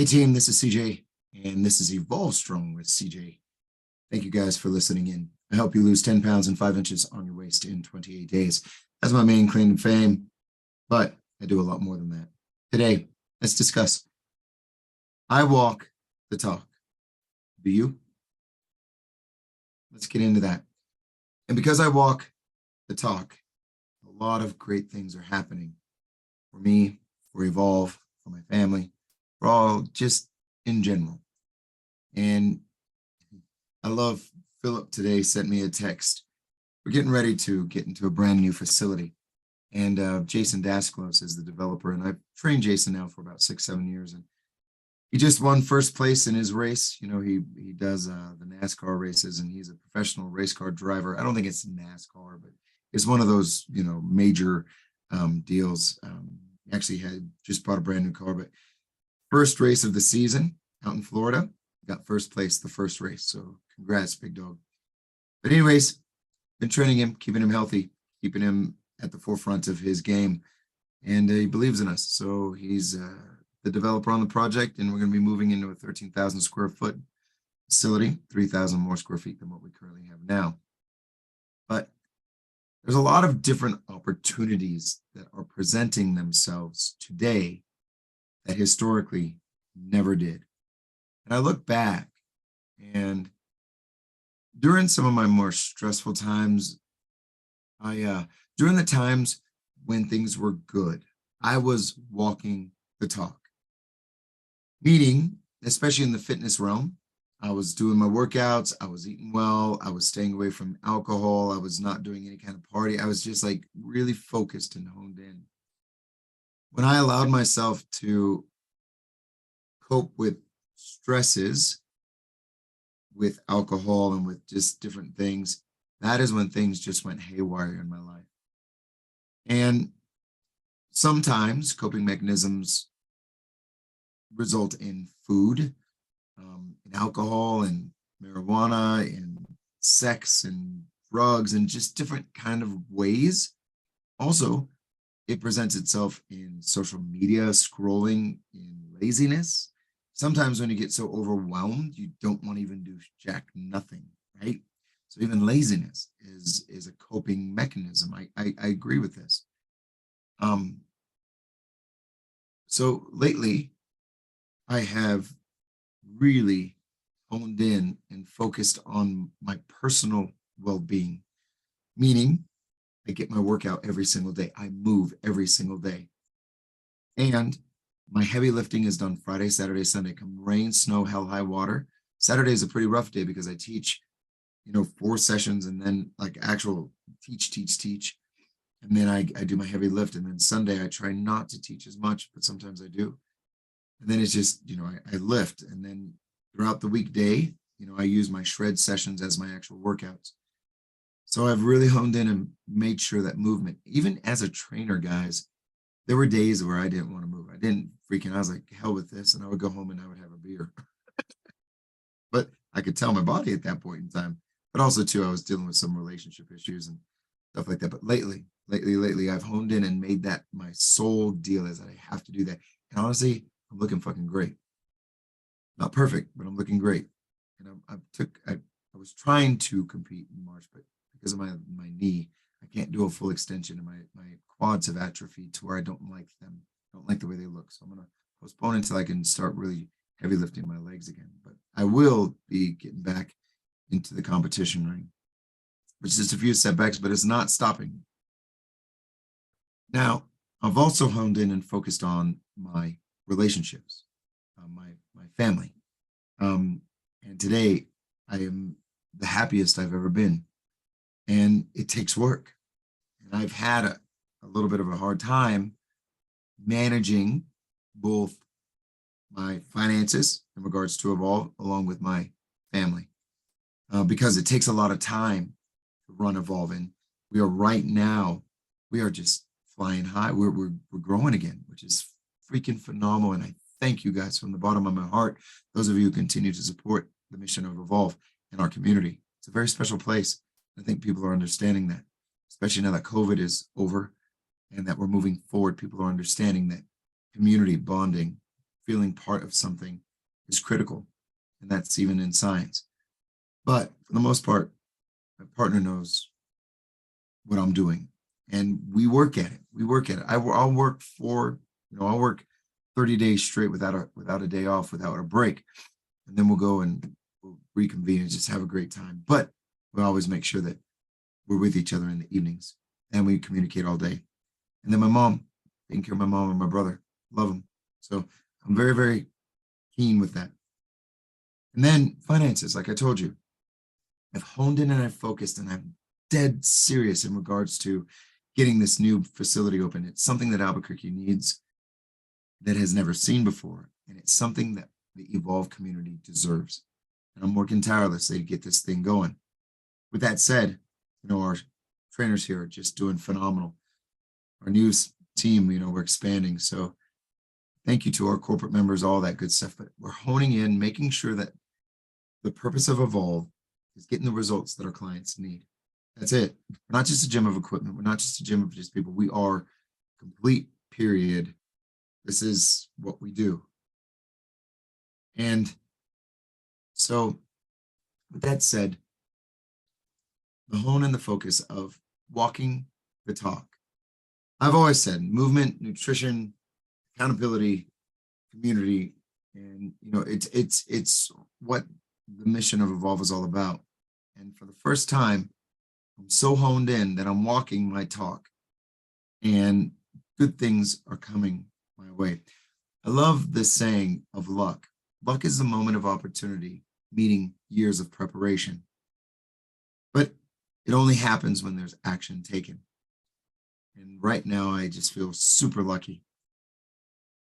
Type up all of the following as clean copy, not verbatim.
Hey team, this is CJ, and this is Evolve Strong with CJ. Thank you guys for listening in. I help you lose 10 pounds and 5 inches on your waist in 28 days. That's my main claim to fame, but I do a lot more than that. Today, let's discuss. I walk the talk. Do you? Let's get into that. And because I walk the talk, a lot of great things are happening for me, for Evolve, for my family, for all just in general. And I love Philip today sent me a text. We're getting ready to get into a brand new facility. And Jason Dasklos is the developer. And I've trained Jason now for about 6-7 years. And he just won first place in his race. You know, he does the NASCAR races, and he's a professional race car driver. I don't think it's NASCAR, but it's one of those, you know, major deals. He actually had just bought a brand new car, but first race of the season out in Florida, got first place the first race. So congrats, big dog. But anyways, been training him, keeping him healthy, keeping him at the forefront of his game. And he believes in us. So he's the developer on the project, and we're going to be moving into a 13,000 square foot facility, 3,000 more square feet than what we currently have now. But there's a lot of different opportunities that are presenting themselves today that historically never did. And I look back, and during some of my more stressful times, during the times when things were good, I was walking the talk. Meaning, especially in the fitness realm, I was doing my workouts, I was eating well, I was staying away from alcohol, I was not doing any kind of party. I was just like really focused and honed in. When I allowed myself to cope with stresses with alcohol and with just different things, that is when things just went haywire in my life. And sometimes coping mechanisms result in food, in alcohol and marijuana and sex and drugs and just different kind of ways. Also, it presents itself in social media, scrolling, in laziness. Sometimes when you get so overwhelmed, you don't want to even do jack nothing, right? So even laziness is a coping mechanism. I agree with this. So lately, I have really honed in and focused on my personal well-being, meaning I get my workout every single day. I move every single day. And my heavy lifting is done Friday, Saturday, Sunday. Come rain, snow, hell, high water. Saturday is a pretty rough day because I teach, 4 sessions and then like actual teach. And then I do my heavy lift. And then Sunday, I try not to teach as much, but sometimes I do. And then it's just, I lift. And then throughout the weekday, I use my shred sessions as my actual workouts. So I've really honed in and made sure that movement, even as a trainer, guys, there were days where I didn't want to move. I didn't freaking, I was like, hell with this. And I would go home and I would have a beer. But I could tell my body at that point in time. But also, too, I was dealing with some relationship issues and stuff like that. But lately, I've honed in and made that my sole deal is that I have to do that. And honestly, I'm looking fucking great. Not perfect, but I'm looking great. And I was trying to compete in March, but because of my knee, I can't do a full extension, and my quads have atrophied to where I don't like them. I don't like the way they look. So I'm gonna postpone until I can start really heavy lifting my legs again. But I will be getting back into the competition ring, which is just a few setbacks, but it's not stopping. Now, I've also honed in and focused on my relationships, my family. And today I am the happiest I've ever been. And it takes work. And I've had a little bit of a hard time managing both my finances in regards to Evolve along with my family because it takes a lot of time to run Evolve. And we are just flying high. We're growing again, which is freaking phenomenal. And I thank you guys from the bottom of my heart, those of you who continue to support the mission of Evolve in our community. It's a very special place. I think people are understanding that, especially now that COVID is over and that we're moving forward. People are understanding that community bonding feeling part of something is critical. And that's even in science. But for the most part, my partner knows what I'm doing and we work at it. We work at it. I'll work I'll work 30 days straight without a day off, without a break. And then we'll go and we'll reconvene and just have a great time. But we always make sure that we're with each other in the evenings and we communicate all day. And then my mom, taking care of my mom and my brother, love them. So I'm very, very keen with that. And then finances, like I told you, I've honed in and I've focused and I'm dead serious in regards to getting this new facility open. It's something that Albuquerque needs, that has never seen before. And it's something that the Evolve community deserves. And I'm working tirelessly to get this thing going. With that said, our trainers here are just doing phenomenal. Our new team, we're expanding. So thank you to our corporate members, all that good stuff. But we're honing in, making sure that the purpose of Evolve is getting the results that our clients need. That's it. We're not just a gym of equipment. We're not just a gym of just people. We are complete, period. This is what we do. And so with that said, the hone and the focus of walking the talk. I've always said movement, nutrition, accountability, community, and it's what the mission of Evolve is all about. And for the first time, I'm so honed in that I'm walking my talk and good things are coming my way. I love the saying of luck. Luck is the moment of opportunity, meeting years of preparation. But it only happens when there's action taken. And right now, I just feel super lucky.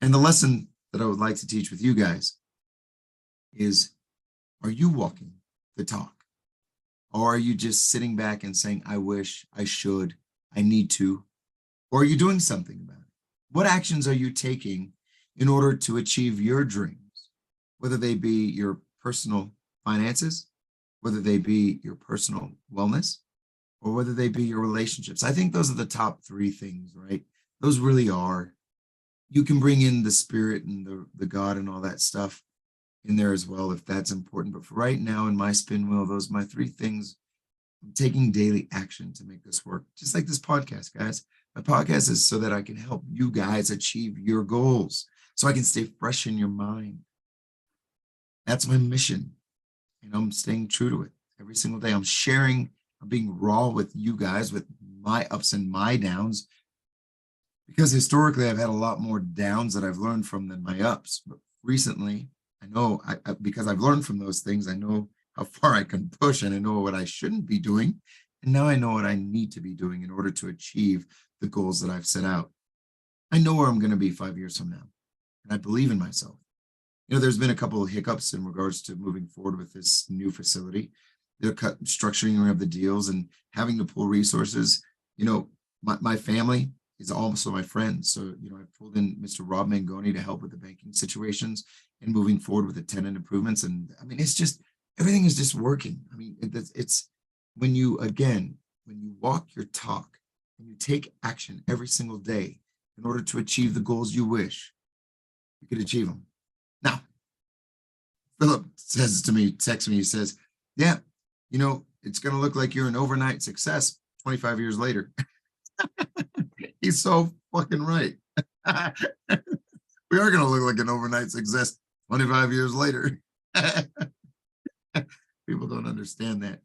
And the lesson that I would like to teach with you guys is, are you walking the talk? Or are you just sitting back and saying, I wish, I should, I need to? Or are you doing something about it? What actions are you taking in order to achieve your dreams, whether they be your personal finances, whether they be your personal wellness, or whether they be your relationships? I think those are the top three things, right? Those really are. You can bring in the spirit and the God and all that stuff in there as well, if that's important. But for right now in my spin wheel, those are my three things. I'm taking daily action to make this work, just like this podcast, guys. My podcast is so that I can help you guys achieve your goals, so I can stay fresh in your mind. That's my mission. And I'm staying true to it every single day. I'm sharing, I'm being raw with you guys, with my ups and my downs, because historically I've had a lot more downs that I've learned from than my ups. But recently, I know because I've learned from those things, I know how far I can push and I know what I shouldn't be doing. And now I know what I need to be doing in order to achieve the goals that I've set out. I know where I'm going to be 5 years from now, and I believe in myself. There's been a couple of hiccups in regards to moving forward with this new facility. The structuring of the deals and having to pull resources. My family is also my friends. So, I pulled in Mr. Rob Mangoni to help with the banking situations and moving forward with the tenant improvements. And I mean, it's just, everything is just working. I mean, it's when you walk your talk and you take action every single day in order to achieve the goals you wish, you could achieve them. Now, Philip says to me, texts me, he says, yeah, it's going to look like you're an overnight success 25 years later. He's so fucking right. We are going to look like an overnight success 25 years later. People don't understand that.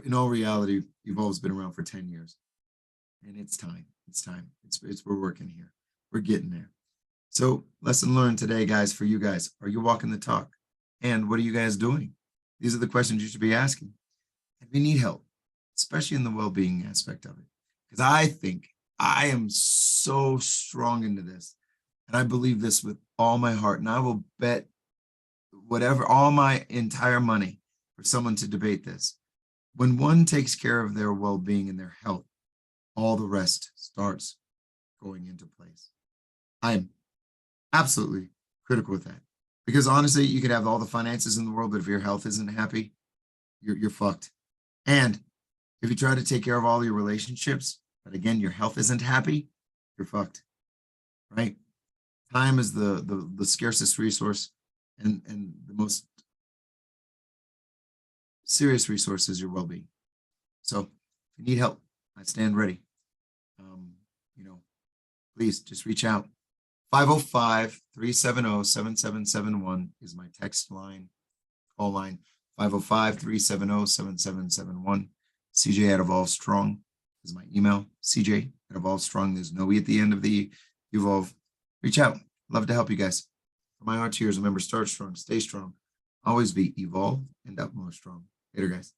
In all reality, you've always been around for 10 years. And it's time. It's time. We're working here. We're getting there. So lesson learned today, guys, for you guys. Are you walking the talk? And what are you guys doing? These are the questions you should be asking. And we need help, especially in the well-being aspect of it. Because I think I am so strong into this. And I believe this with all my heart. And I will bet all my entire money for someone to debate this. When one takes care of their well-being and their health, all the rest starts going into place. I'm absolutely critical with that. Because honestly, you could have all the finances in the world, but if your health isn't happy, you're fucked. And if you try to take care of all your relationships, but again, your health isn't happy, you're fucked, right? Time is the scarcest resource, and the most serious resource is your well-being. So if you need help, I stand ready. Um, you know, please just reach out. 505-370-7771 is my text line, call line. 505-370-7771. CJ at Evolve Strong is my email. CJ at Evolve Strong. There's no E at the end of the Evolve. Reach out. Love to help you guys. From my heart to yours, remember, start strong, stay strong, always be evolve and utmost strong. Later, guys.